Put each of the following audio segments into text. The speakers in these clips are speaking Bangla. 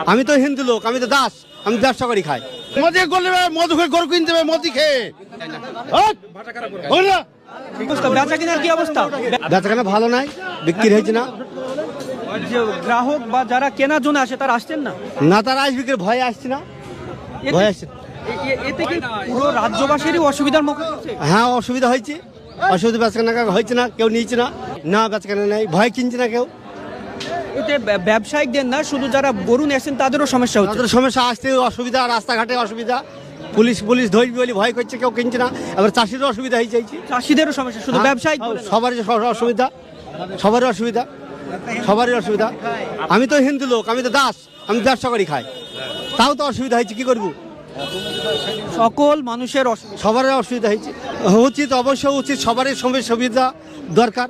আমি তো হিন্দু লোক, আমি তো দাস, আমি ব্যবসা করি খাই। মোদি করলে মধু খেয়ে গরু কিনতে হবে, মোদি খেয়ে বেচা কেনার কি অবস্থা? বেচাকেনা ভালো নাই, বিক্রি হয়েছে না। যে গ্রাহক বা যারা কেনার জন্য আসে তারা আসছেন না। না, তারা আসবে কি, ভয়ে আসছে না, ভয়ে আসছে। এতে কি পুরো রাজ্যবাসীরই অসুবিধার মুখে পড়ছে? হ্যাঁ, অসুবিধা হয়েছে, অসুবিধা বেচাকেনা হয়েছে না, কেউ নিচ্ছে না, না বেচাকেনা নেই, ভয় কিনছে না কেউ। এতে ব্যবসায়িকদের না, শুধু যারা গরু নিয়েছেন তাদেরও সমস্যা হচ্ছে। তাদের সমস্যা, আসতে অসুবিধা, রাস্তাঘাটে অসুবিধা, পুলিশ ধরবি বলে ভয় করছে, কেউ কিনছে না। এবার চাষিরও অসুবিধা হয়ে যাচ্ছে, চাষিদেরও সমস্যা, শুধু ব্যবসায়িক সবারই অসুবিধা, সবারই অসুবিধা, সবারই অসুবিধা। আমি তো হিন্দু লোক, আমি তো দাস, আমি ব্যবসা করি খাই, তাও তো অসুবিধা হয়েছে, কি করবো? সকল মানুষের অসুবিধা, সবারই অসুবিধা হয়েছে। উচিত, অবশ্যই উচিত, সবারই সুবিধা দরকার।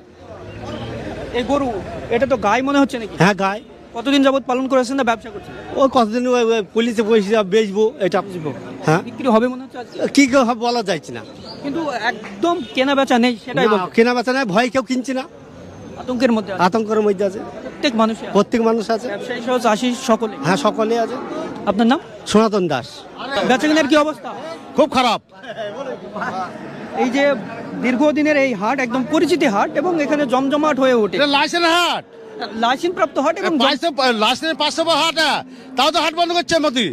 এই গরু এটা তো গাই মনে হচ্ছে নাকি? হ্যাঁ, গায়ে। কতদিন যাবত পালন করেছেন না ব্যবসা করছেন? ও কতদিন পুলিশে পয়সা বেচবো, এটা হ্যাঁ, বিক্রি হবে মনে হচ্ছে আজকে? কি বলা যাচ্ছে না, কিন্তু একদম কেনা বেচা নেই, সেটাই না, বলবো। কেনা বেচা নাই, ভয় কেউ কিনছে না, আতঙ্কের মধ্যে আছে। আতঙ্কের মধ্যে আছে প্রত্যেক মানুষের, প্রত্যেক মানুষ আছে। ব্যবসায়ী সহ চাষি সকলে। হ্যাঁ, সকলে আছে। আপনার নাম? সনাতন দাস। বেচা কেনার কি অবস্থা? খুব খারাপ। এই যে দীর্ঘদিনের এই হাট একদম পরিচিতি হাট এবং এখানে জমজমাট হয়ে ওঠে, এটা লাইসেন্স হাট, লাইসেন্স প্রাপ্ত হাট এবং লাইসেন্স 500 হাট, তাও তো হাট বন্ধ করছে মোদি।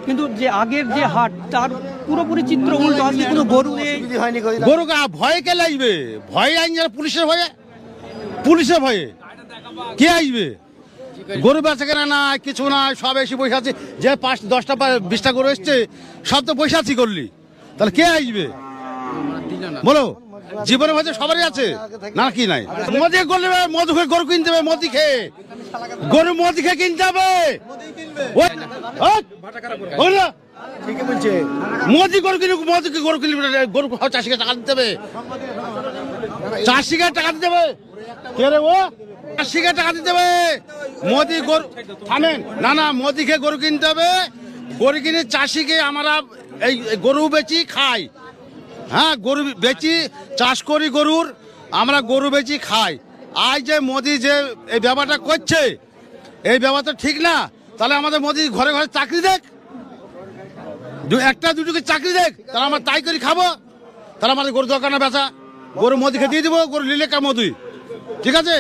কিন্তু যে আগের যে হাট তার পুরোপুরি চিত্র উল্টো। আজকে কোনো গরু নেই, গরু ভয়ে কে লাগবে? ভয়ে আইন যারা, পুলিশের ভয়ে, পুলিশের ভয়ে কে আসবে? গরু বেচা কেনা না, কিছু না, সব এসে বসে আছে। যে 5-10টা 20টা গরু এসছে, সব তো বসে আছি করলি, তাহলে কে আসবে বলো? জীবনের ভাষা সবারই আছে না, কি নাই? মোদি করলে মধু খেয়ে গরু কিনতে হবে, মোদি খেয়ে গরু, মোদি খেয়ে কিনতে হবে। মোদি গরু কিনে, মোদি গরু কিনলে গরু চাষিকে টাকা দিতে হবে, চাষিকে টাকা দিতে হবে। কে রে ও? চাষিকে টাকা দিতে হবে। মোদি গরু থামেন না, না, মোদি খেয়ে গরু কিনতে হবে। গরু কিনে চাষিকে আমরা এই গরু বেচি খাই। হ্যাঁ, গরু বেচি, চাষ করি গরুর, আমরা গরু বেচি খাই। আজ যে মোদি যে এই ব্যাপারটা করছে, এই ব্যাপারটা ঠিক না। তাহলে আমাদের মোদি ঘরে ঘরে চাকরি দেখ, একটা দুটোকে চাকরি দেখ, তাহলে আমরা তাই করে খাবো। তাহলে আমাদের গরু দরকার না বেচা, গরু মোদিকে দিয়ে দিব, গরু নিলে কা মোদি, ঠিক আছে।